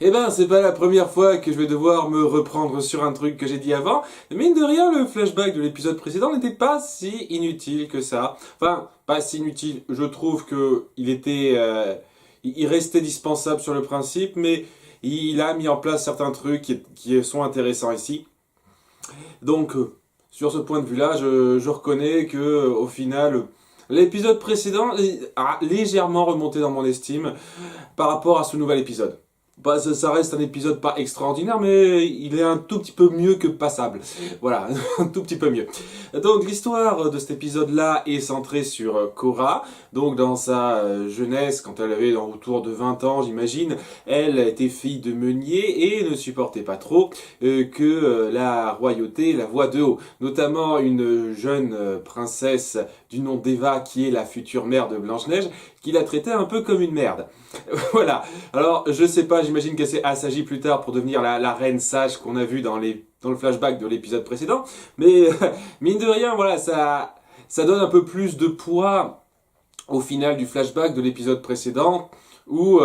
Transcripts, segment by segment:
Eh ben, c'est pas la première fois que je vais devoir me reprendre sur un truc que j'ai dit avant. Mine de rien, le flashback de l'épisode précédent n'était pas si inutile que ça. Enfin, pas si inutile. Je trouve que il restait dispensable sur le principe, mais il a mis en place certains trucs qui sont intéressants ici. Donc, sur ce point de vue-là, je reconnais que, au final, l'épisode précédent a légèrement remonté dans mon estime par rapport à ce nouvel épisode. Bah, ça reste un épisode pas extraordinaire, mais il est un tout petit peu mieux que passable. Voilà, un tout petit peu mieux. Donc l'histoire de cet épisode-là est centrée sur Cora. Donc dans sa jeunesse, quand elle avait autour de 20 ans, j'imagine, elle était fille de meunier et ne supportait pas trop que la royauté la voie de haut. Notamment une jeune princesse du nom d'Eva, qui est la future mère de Blanche-Neige, qui la traitait un peu comme une merde. Voilà. Alors, je sais pas, j'imagine qu'elle s'est assagie plus tard pour devenir la reine sage qu'on a vue dans le flashback de l'épisode précédent. Mais, mine de rien, voilà, ça donne un peu plus de poids au final du flashback de l'épisode précédent où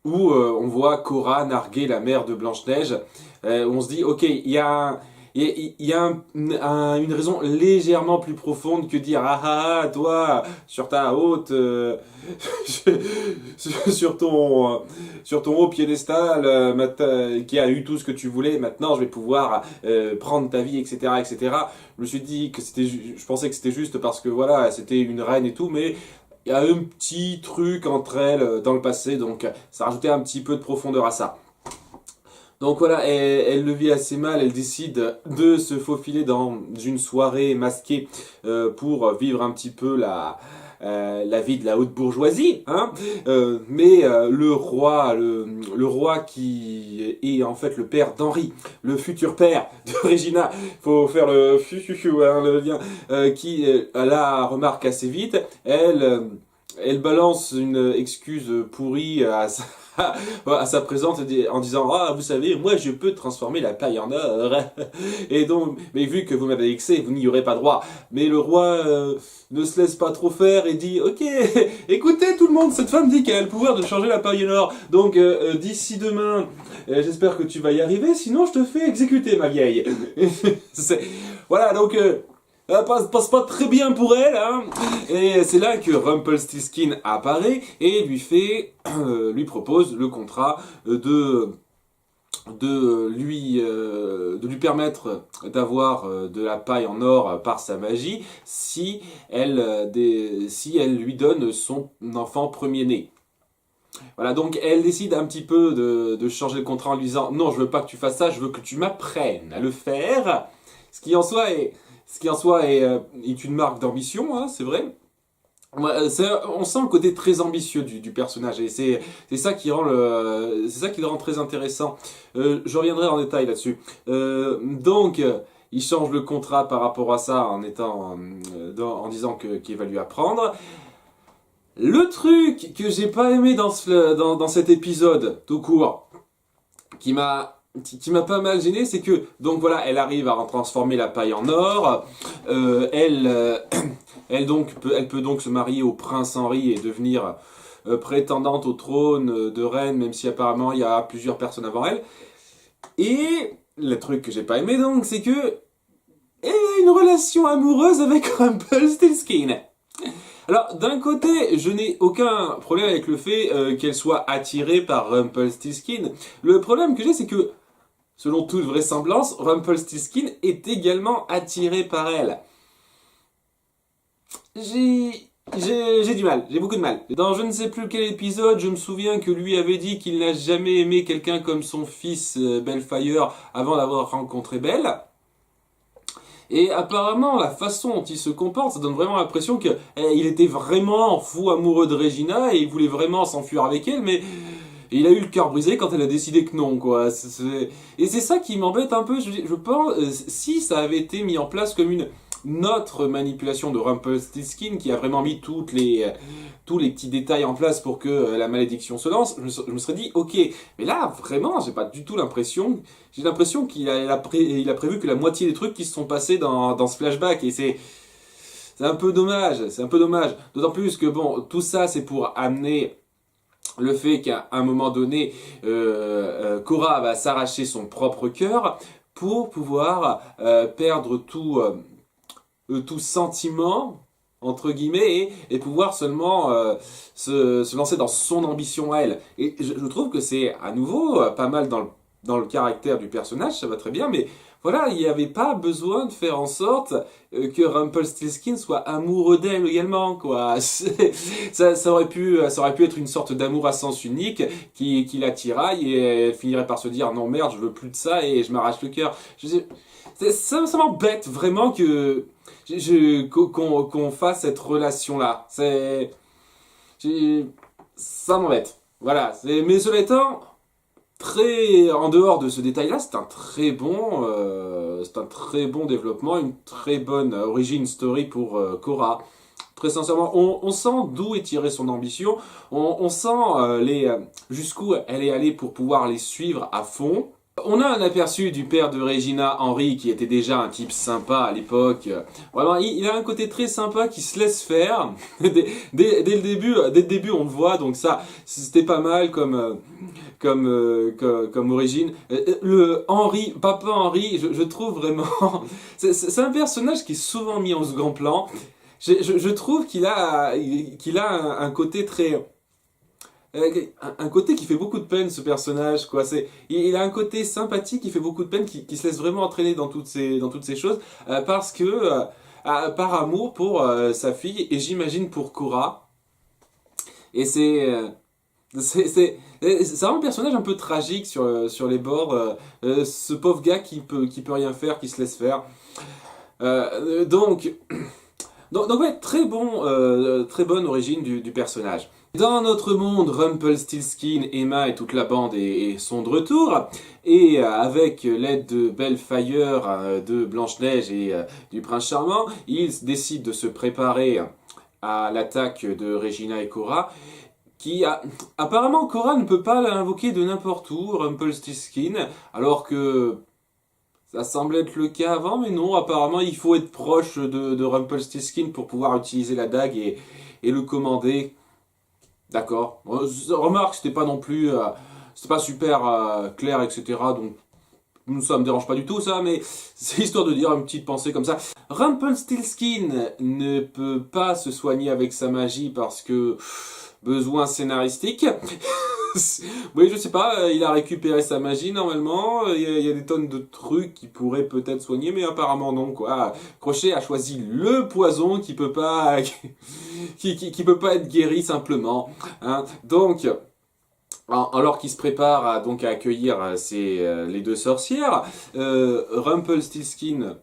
on voit Cora narguer la mère de Blanche-Neige. On se dit, ok, il y a une raison légèrement plus profonde que dire toi sur ta haute sur ton haut piédestal qui a eu tout ce que tu voulais, maintenant je vais pouvoir prendre ta vie, etc. Je me suis dit que je pensais que c'était juste parce que voilà, c'était une reine et tout, mais il y a un petit truc entre elles dans le passé, donc ça rajoutait un petit peu de profondeur à ça. Donc voilà, elle le vit assez mal, elle décide de se faufiler dans une soirée masquée pour vivre un petit peu la vie de la haute bourgeoisie, hein. Le roi qui est en fait le père d'Henri, le futur père de Regina, faut faire le lien, qui la remarque assez vite, elle balance une excuse pourrie à sa présence en disant ah, vous savez, moi je peux transformer la paille en or. Et donc, mais vu que vous m'avez vexé, vous n'y aurez pas droit. Mais le roi ne se laisse pas trop faire et dit ok, écoutez tout le monde, cette femme dit qu'elle a le pouvoir de changer la paille en or. Donc d'ici demain, j'espère que tu vas y arriver, sinon je te fais exécuter, ma vieille. Voilà, donc ça passe pas très bien pour elle, hein. Et c'est là que Rumpelstiltskin apparaît et lui propose le contrat de lui permettre d'avoir de la paille en or par sa magie si elle lui donne son enfant premier-né. Voilà, donc elle décide un petit peu de changer le contrat en lui disant non, je veux pas que tu fasses ça, je veux que tu m'apprennes à le faire. Ce qui en soi est une marque d'ambition, hein, c'est vrai. Ouais, on sent le côté très ambitieux du personnage et c'est ça qui c'est ça qui le rend très intéressant. Je reviendrai en détail là-dessus. Il change le contrat par rapport à ça en disant qu'il va lui apprendre. Le truc que j'ai pas aimé dans cet épisode tout court, qui m'a pas mal gêné, c'est que donc voilà, elle arrive à transformer la paille en or. Elle peut donc se marier au prince Henri et devenir prétendante au trône de reine, même si apparemment il y a plusieurs personnes avant elle. Et le truc que j'ai pas aimé donc, c'est que elle a une relation amoureuse avec Rumpelstiltskin. Alors, d'un côté, je n'ai aucun problème avec le fait qu'elle soit attirée par Rumpelstiltskin. Le problème que j'ai, c'est que, selon toute vraisemblance, Rumpelstiltskin est également attiré par elle. J'ai du mal, j'ai beaucoup de mal. Dans je ne sais plus quel épisode, je me souviens que lui avait dit qu'il n'a jamais aimé quelqu'un comme son fils Bellefire avant d'avoir rencontré Belle. Et apparemment, la façon dont il se comporte, ça donne vraiment l'impression qu'il était vraiment fou amoureux de Regina et il voulait vraiment s'enfuir avec elle, mais il a eu le cœur brisé quand elle a décidé que non, quoi. Et c'est ça qui m'embête un peu. Je pense, si ça avait été mis en place comme une autre manipulation de Rumpelstiltskin qui a vraiment mis tous les petits détails en place pour que la malédiction se lance, je me serais dit ok, mais là vraiment j'ai pas du tout l'impression, j'ai l'impression qu'il a prévu que la moitié des trucs qui se sont passés dans ce flashback et c'est un peu dommage, d'autant plus que bon, tout ça c'est pour amener le fait qu'à un moment donné, Korra va s'arracher son propre cœur pour pouvoir perdre tout sentiment, entre guillemets, et pouvoir seulement se lancer dans son ambition à elle. Et je trouve que c'est à nouveau pas mal dans le caractère du personnage, ça va très bien, mais voilà, il n'y avait pas besoin de faire en sorte que Rumpelstiltskin soit amoureux d'elle également, quoi. Ça aurait pu être une sorte d'amour à sens unique qui la tiraille et elle finirait par se dire non merde, je veux plus de ça et je m'arrache le cœur. Ça m'embête vraiment qu'on fasse cette relation-là. Ça m'embête. Voilà. Mais cela étant, en dehors de ce détail-là, c'est un très bon développement, une très bonne origin story pour Korra. Très sincèrement, on sent d'où est tirée son ambition, on sent jusqu'où elle est allée pour pouvoir les suivre à fond. On a un aperçu du père de Regina, Henry, qui était déjà un type sympa à l'époque. Vraiment, il a un côté très sympa qui se laisse faire. Dès le début, on le voit, donc ça, c'était pas mal comme origine. Le Henry, Papa Henry, je trouve vraiment... C'est un personnage qui est souvent mis en second plan. Je trouve qu'il a un côté très... un côté qui fait beaucoup de peine, ce personnage, quoi. Il a un côté sympathique qui fait beaucoup de peine, qui se laisse vraiment entraîner dans toutes ces choses, parce que, par amour pour sa fille, et j'imagine pour Korra. Et c'est vraiment un personnage un peu tragique sur les bords, ce pauvre gars qui peut rien faire, qui se laisse faire. Donc ouais, très bonne origine du personnage. Dans notre monde, Rumpelstiltskin, Emma et toute la bande sont de retour. Et avec l'aide de Bellefire, de Blanche-Neige et du Prince Charmant, ils décident de se préparer à l'attaque de Regina et Korra. Apparemment, Korra ne peut pas l'invoquer de n'importe où, Rumpelstiltskin, alors que... ça semblait être le cas avant, mais non, apparemment il faut être proche de Rumpelstiltskin pour pouvoir utiliser la dague et le commander. D'accord. Remarque, c'était pas non plus... c'était pas super clair, etc. Donc ça me dérange pas du tout ça, mais c'est histoire de dire une petite pensée comme ça. Rumpelstiltskin ne peut pas se soigner avec sa magie parce que... besoin scénaristique. Oui, je sais pas, il a récupéré sa magie normalement, il y a des tonnes de trucs qui pourraient peut-être soigner, mais apparemment non, quoi. Crochet a choisi le poison qui peut pas, qui peut pas être guéri simplement, hein. Donc, alors qu'il se prépare à accueillir les deux sorcières, Rumpelstiltskin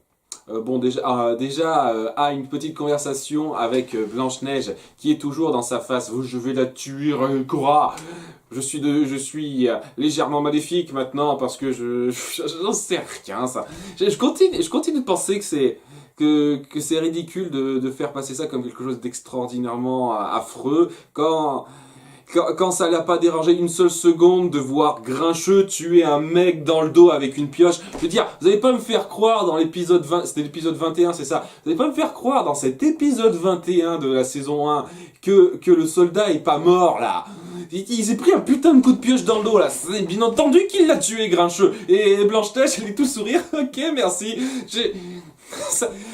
a une petite conversation avec Blanche-Neige qui est toujours dans sa face. Je vais la tuer, Korra. Je suis légèrement maléfique maintenant parce que j'en sais rien ça. Je continue de penser que c'est ridicule de faire passer ça comme quelque chose d'extraordinairement affreux quand ça l'a pas dérangé une seule seconde de voir Grincheux tuer un mec dans le dos avec une pioche. Je veux dire, vous allez pas me faire croire dans l'épisode 20, c'était l'épisode 21, c'est ça. Vous allez pas me faire croire dans cet épisode 21 de la saison 1 que le soldat est pas mort, là. Il s'est pris un putain de coup de pioche dans le dos, là. C'est bien entendu qu'il l'a tué, Grincheux. Et Blanche-Neige, elle est tout sourire. Ok, merci.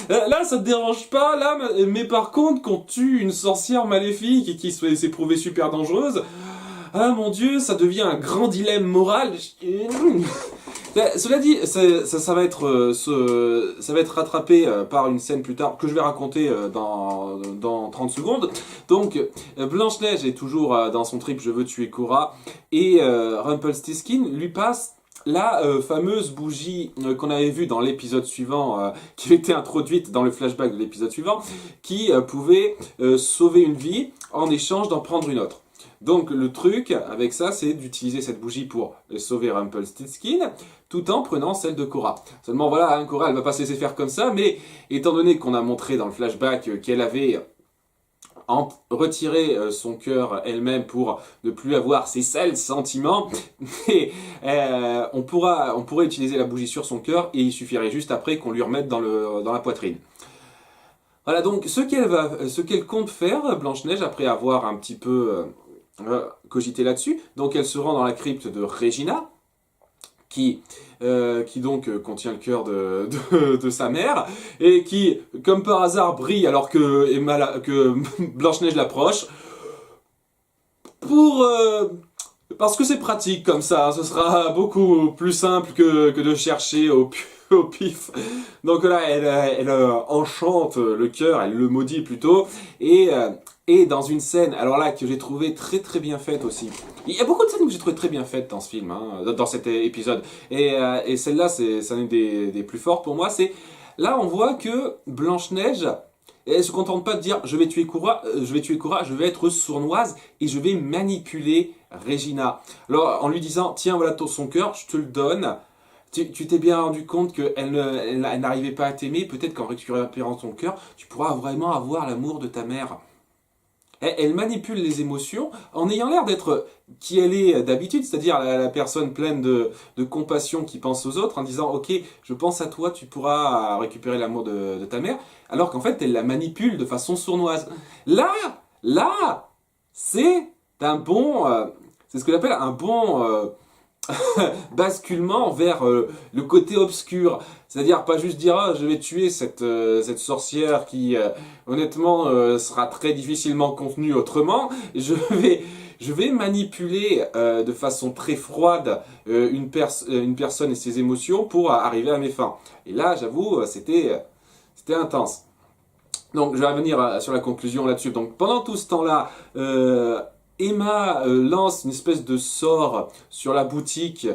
Là, ça te dérange pas, là, mais par contre, qu'on tue une sorcière maléfique et qui s'est prouvée super dangereuse, ah mon dieu, ça devient un grand dilemme moral. Cela dit, ça va être rattrapé par une scène plus tard que je vais raconter dans 30 secondes. Donc, Blanche-Neige est toujours dans son trip « Je veux tuer Korra » et Rumpelstiltskin lui passe la fameuse bougie qu'on avait vue dans l'épisode suivant, qui était introduite dans le flashback de l'épisode suivant, qui pouvait sauver une vie en échange d'en prendre une autre. Donc le truc avec ça, c'est d'utiliser cette bougie pour sauver Rumpelstiltskin, tout en prenant celle de Korra. Seulement voilà, hein, Korra, elle va pas se laisser faire comme ça, mais étant donné qu'on a montré dans le flashback qu'elle avait retiré son cœur elle-même pour ne plus avoir ses sales sentiments, et, on pourrait utiliser la bougie sur son cœur et il suffirait juste après qu'on lui remette dans la poitrine. Voilà donc ce qu'elle compte faire, Blanche-Neige, après avoir un petit peu cogiter là-dessus. Donc elle se rend dans la crypte de Regina, qui donc contient le cœur de sa mère, et qui, comme par hasard, brille alors que Blanche-Neige l'approche, parce que c'est pratique comme ça, ce sera beaucoup plus simple que de chercher au pif. Donc là, elle enchante le cœur, elle le maudit plutôt, et dans une scène, alors là, que j'ai trouvé très très bien faite aussi. Il y a beaucoup de scènes que j'ai trouvé très bien faites dans ce film, hein, dans cet épisode. Et celle-là, c'est une des plus fortes pour moi. C'est là, on voit que Blanche-Neige, elle se contente pas de dire je vais tuer Cora, je vais être sournoise et je vais manipuler Regina. Alors en lui disant tiens voilà son cœur, je te le donne. Tu t'es bien rendu compte qu'elle n'arrivait pas à t'aimer, peut-être qu'en récupérant ton cœur, tu pourras vraiment avoir l'amour de ta mère. Elle manipule les émotions en ayant l'air d'être qui elle est d'habitude, c'est-à-dire la personne pleine de compassion qui pense aux autres en disant ok, je pense à toi, tu pourras récupérer l'amour de ta mère, alors qu'en fait elle la manipule de façon sournoise. Là, c'est c'est ce que j'appelle un bon basculement vers le côté obscur. C'est-à-dire pas juste dire ah, je vais tuer cette sorcière qui honnêtement sera très difficilement contenue autrement. Je vais manipuler de façon très froide une personne et ses émotions pour arriver à mes fins. Et là j'avoue c'était intense. Donc je vais revenir sur la conclusion là-dessus. Donc pendant tout ce temps-là, Emma lance une espèce de sort sur la boutique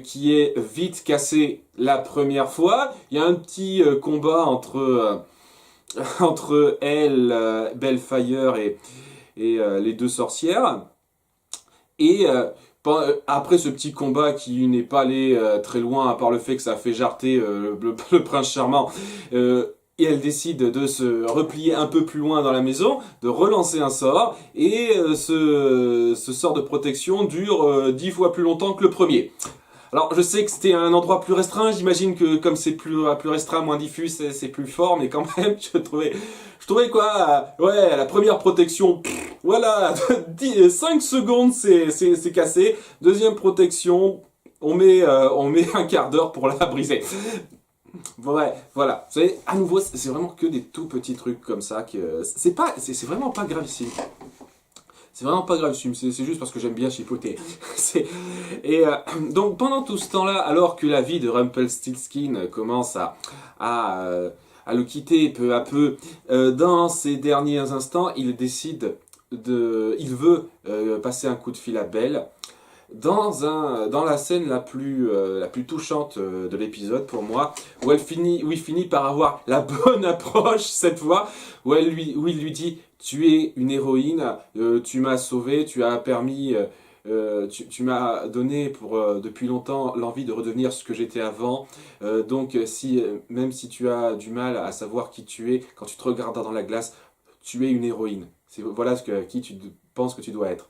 qui est vite cassé la première fois. Il y a un petit combat entre elle, Bellfire et les deux sorcières. Et après ce petit combat qui n'est pas allé très loin, à part le fait que ça a fait jarter le prince charmant, et elle décide de se replier un peu plus loin dans la maison, de relancer un sort, et ce sort de protection dure 10 fois plus longtemps que le premier. Alors je sais que c'était un endroit plus restreint, j'imagine que comme c'est plus restreint, moins diffus, c'est plus fort, mais quand même je trouvais quoi, ouais, la première protection, voilà, 5 secondes c'est cassé, deuxième protection, on met un quart d'heure pour la briser. Ouais, voilà. Vous savez, à nouveau, c'est vraiment que des tout petits trucs comme ça que c'est vraiment pas gravissime. C'est vraiment pas gravissime. C'est juste parce que j'aime bien chipoter. Donc pendant tout ce temps-là, alors que la vie de Rumpelstiltskin commence à le quitter peu à peu, dans ses derniers instants, il veut passer un coup de fil à Belle. Dans la scène la plus touchante de l'épisode pour moi, où il finit par avoir la bonne approche cette fois, où il lui dit tu es une héroïne, tu m'as sauvé, tu as permis, tu m'as donné depuis longtemps l'envie de redevenir ce que j'étais avant, donc même si tu as du mal à savoir qui tu es, quand tu te regardes dans la glace, tu es une héroïne. Voilà qui tu penses que tu dois être.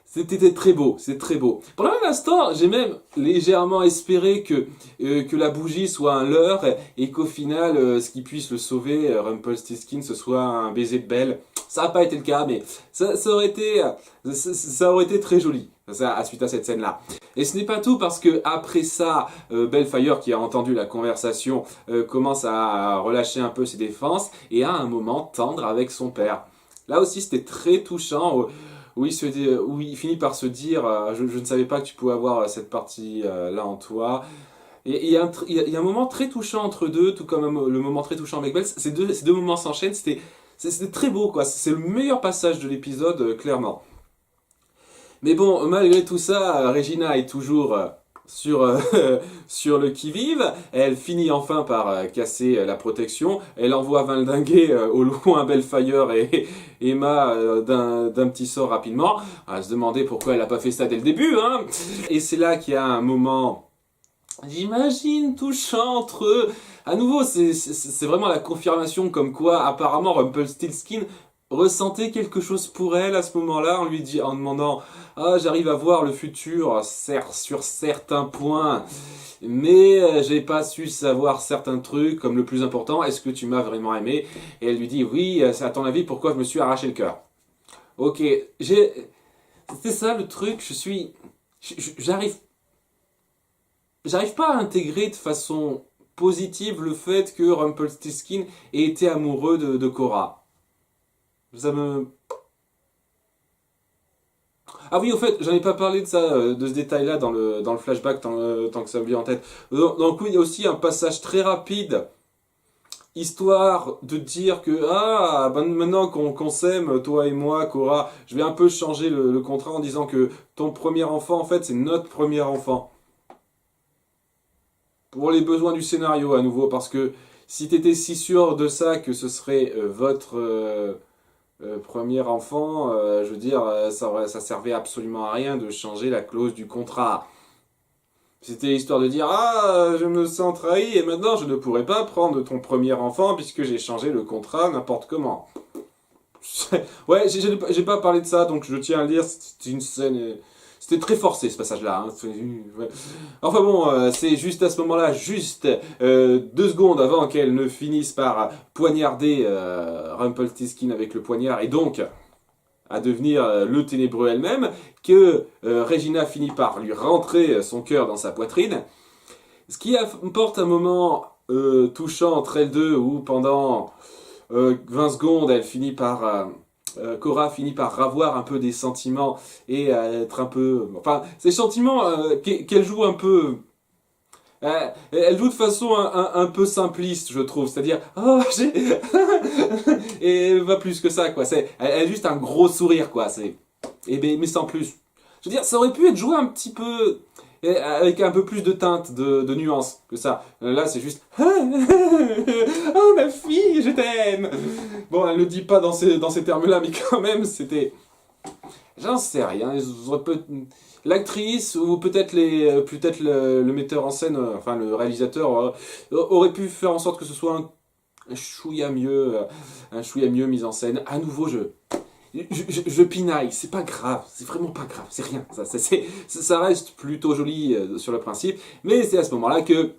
C'était très beau, c'est très beau. Pendant un instant, j'ai même légèrement espéré que la bougie soit un leurre et qu'au final, ce qui puisse le sauver, Rumpelstiltskin, ce soit un baiser de Belle. Ça n'a pas été le cas, mais ça aurait été très joli suite à cette scène-là. Et ce n'est pas tout parce que après ça, Bellfire, qui a entendu la conversation, commence à relâcher un peu ses défenses et a un moment tendre avec son père. Là aussi, c'était très touchant. Où il finit par se dire je ne savais pas que tu pouvais avoir cette partie-là en toi. Et il y a un moment très touchant entre deux, tout comme le moment très touchant avec Belle. Ces deux moments s'enchaînent, c'était très beau, quoi. C'est le meilleur passage de l'épisode, clairement. Mais bon, malgré tout ça, Regina est toujours sur, sur le qui-vive. Elle finit enfin par casser la protection. Elle envoie valdinguer au loin Bellfire et Emma d'un petit sort rapidement. À se demander pourquoi elle n'a pas fait ça dès le début, hein. Et c'est là qu'il y a un moment, j'imagine, touchant entre eux. À nouveau, c'est vraiment la confirmation comme quoi, apparemment, Rumpelstiltskin ressentait quelque chose pour elle à ce moment-là, en demandant ah, j'arrive à voir le futur sur certains points, mais j'ai pas su savoir certains trucs, comme le plus important, est-ce que tu m'as vraiment aimé? Et elle lui dit oui, c'est à ton avis pourquoi je me suis arraché le cœur. Ok, C'était ça le truc, j'arrive pas à intégrer de façon positive le fait que Rumpelstiltskin ait été amoureux de Korra. Ça me... Ah oui, au fait, j'en ai pas parlé de ça, de ce détail-là dans le flashback, tant que ça me vient en tête. Donc oui, il y a aussi un passage très rapide, histoire de dire que, ah, ben, maintenant qu'on s'aime, toi et moi, Korra, je vais un peu changer le contrat en disant que ton premier enfant, en fait, c'est notre premier enfant. Pour les besoins du scénario, à nouveau, parce que si t'étais si sûr de ça, que ce serait votre premier enfant, je veux dire, ça servait absolument à rien de changer la clause du contrat. C'était histoire de dire, ah, je me sens trahi et maintenant je ne pourrai pas prendre ton premier enfant puisque j'ai changé le contrat n'importe comment. Ouais, j'ai pas parlé de ça, donc je tiens à le dire, c'était une scène... C'était très forcé ce passage-là. Hein. Ouais. Enfin bon, c'est juste à ce moment-là, juste 2 secondes avant qu'elle ne finisse par poignarder Rumpelstiltskin avec le poignard et donc à devenir le ténébreux elle-même, que Regina finit par lui rentrer son cœur dans sa poitrine. Ce qui apporte un moment touchant entre elles deux où pendant 20 secondes, Korra finit par avoir un peu des sentiments et être un peu... Enfin, ces sentiments qu'elle joue un peu... elle joue de façon un peu simpliste, je trouve. C'est-à-dire, oh, j'ai... et pas plus que ça, quoi. Elle a juste un gros sourire, quoi. Mais sans plus. Je veux dire, ça aurait pu être joué un petit peu... avec un peu plus de teinte, de nuances que ça. Là, c'est juste... Oh, ma fille, je t'aime. Bon, elle ne le dit pas dans ces termes-là, mais quand même, c'était... J'en sais rien. L'actrice ou peut-être le metteur en scène, enfin le réalisateur, aurait pu faire en sorte que ce soit un chouïa mieux mis en scène. À nouveau, je pinaille, c'est pas grave, c'est vraiment pas grave, c'est rien. Ça reste plutôt joli sur le principe, mais c'est à ce moment-là que...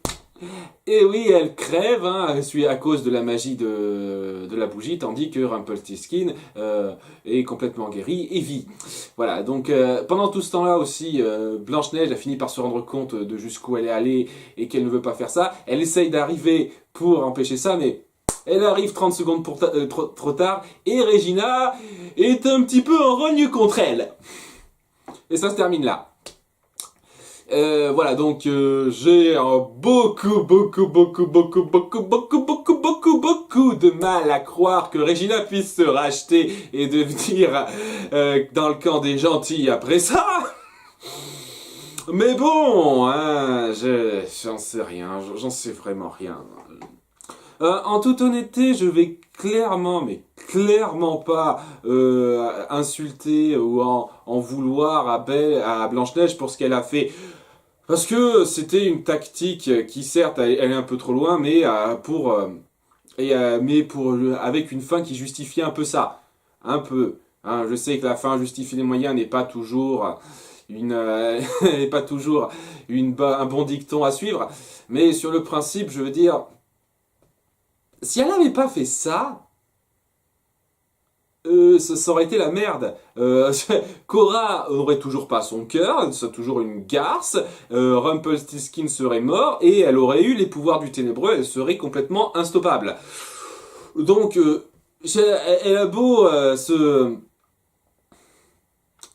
Et oui, elle crève à cause de la magie de la bougie, tandis que Rumpelstiltskin est complètement guéri et vit. Voilà, donc pendant tout ce temps-là aussi, Blanche-Neige a fini par se rendre compte de jusqu'où elle est allée et qu'elle ne veut pas faire ça. Elle essaye d'arriver pour empêcher ça, mais elle arrive 30 secondes trop tard et Regina est un petit peu en rogne contre elle. Et ça se termine là. Voilà, donc j'ai beaucoup de mal à croire que Regina puisse se racheter et devenir dans le camp des gentils après ça. Mais bon, hein, j'en sais rien, j'en sais vraiment rien. En toute honnêteté, je vais clairement pas insulter ou en vouloir à Blanche-Neige pour ce qu'elle a fait. Parce que c'était une tactique qui certes elle est un peu trop loin, mais avec une fin qui justifiait un peu ça, un peu. Hein, je sais que la fin justifie les moyens n'est pas toujours n'est pas toujours un bon dicton à suivre, mais sur le principe, je veux dire, si elle n'avait pas fait ça. Ça aurait été la merde. Korra n'aurait toujours pas son cœur, c'est toujours une garce. Rumpelstiltskin serait mort et elle aurait eu les pouvoirs du ténébreux, elle serait complètement instoppable. Donc, elle a beau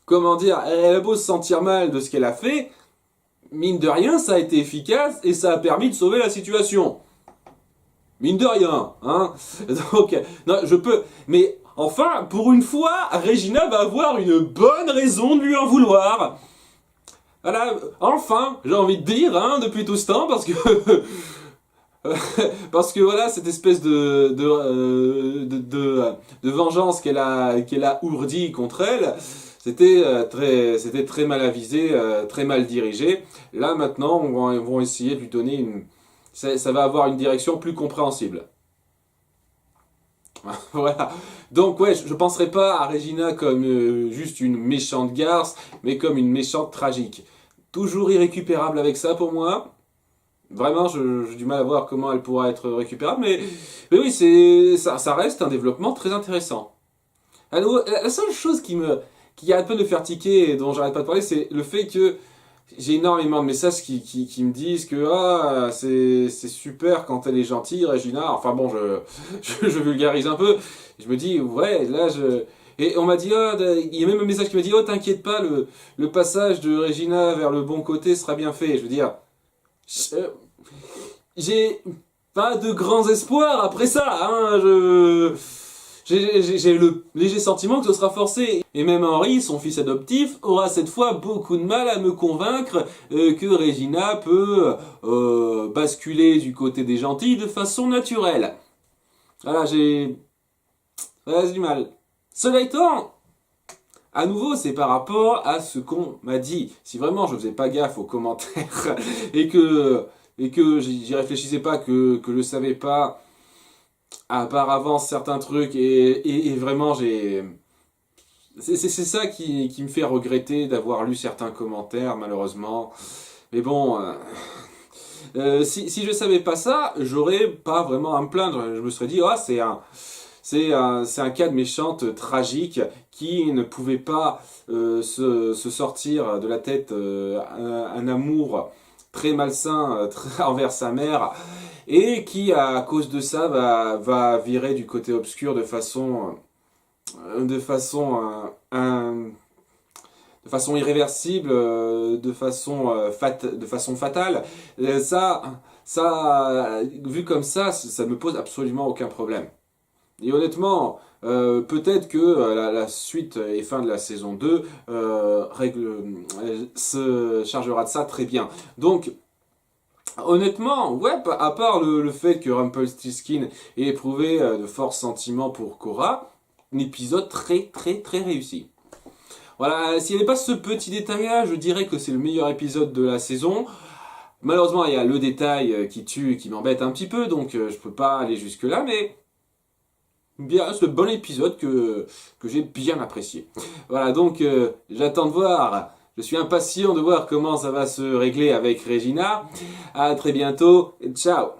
comment dire, elle a beau se sentir mal de ce qu'elle a fait, mine de rien, ça a été efficace et ça a permis de sauver la situation. Mine de rien, hein. Donc, non, mais enfin, pour une fois, Regina va avoir une bonne raison de lui en vouloir. Voilà, enfin, j'ai envie de dire, hein, depuis tout ce temps, parce que... parce que voilà, cette espèce de vengeance qu'elle a ourdie contre elle, c'était très mal avisé, très mal dirigé. Là, maintenant, ils vont essayer de lui donner ça va avoir une direction plus compréhensible. Voilà. Donc ouais, je penserais pas à Regina comme juste une méchante garce, mais comme une méchante tragique. Toujours irrécupérable avec ça pour moi. Vraiment, j'ai du mal à voir comment elle pourra être récupérable, mais oui, ça reste un développement très intéressant. Alors, la seule chose qui arrête pas de me faire tiquer et dont j'arrête pas de parler, c'est le fait que j'ai énormément de messages qui me disent que c'est super quand elle est gentille, Regina. Enfin bon, je vulgarise un peu. Je me dis, ouais, là, Et on m'a dit, il y a même un message qui m'a dit, oh, t'inquiète pas, le passage de Regina vers le bon côté sera bien fait. Je veux dire, j'ai pas de grands espoirs après ça, hein, j'ai le léger sentiment que ce sera forcé. Et même Henry, son fils adoptif, aura cette fois beaucoup de mal à me convaincre que Regina peut basculer du côté des gentils de façon naturelle. Voilà, j'ai du mal. Cela étant, à nouveau, c'est par rapport à ce qu'on m'a dit. Si vraiment je faisais pas gaffe aux commentaires et que j'y réfléchissais pas, que je savais pas par avance certains trucs et vraiment c'est ça qui me fait regretter d'avoir lu certains commentaires malheureusement. Mais bon, si je savais pas ça, j'aurais pas vraiment à me plaindre. Je me serais dit, c'est un cas de méchante tragique qui ne pouvait pas se sortir de la tête un amour très malsain envers sa mère et qui à cause de ça va virer du côté obscur de façon irréversible, de façon fatale. Ça, vu comme ça me pose absolument aucun problème. Et honnêtement, peut-être que la suite et fin de la saison 2 se chargera de ça très bien. Donc, honnêtement, ouais, à part le fait que Rumpelstiltskin ait éprouvé de forts sentiments pour Korra, un épisode très très très réussi. Voilà, s'il n'y avait pas ce petit détail-là, je dirais que c'est le meilleur épisode de la saison. Malheureusement, il y a le détail qui tue et qui m'embête un petit peu, donc je peux pas aller jusque-là, mais bien, c'est un bon épisode que j'ai bien apprécié. Voilà, donc j'attends de voir. Je suis impatient de voir comment ça va se régler avec Regina. À très bientôt. Ciao.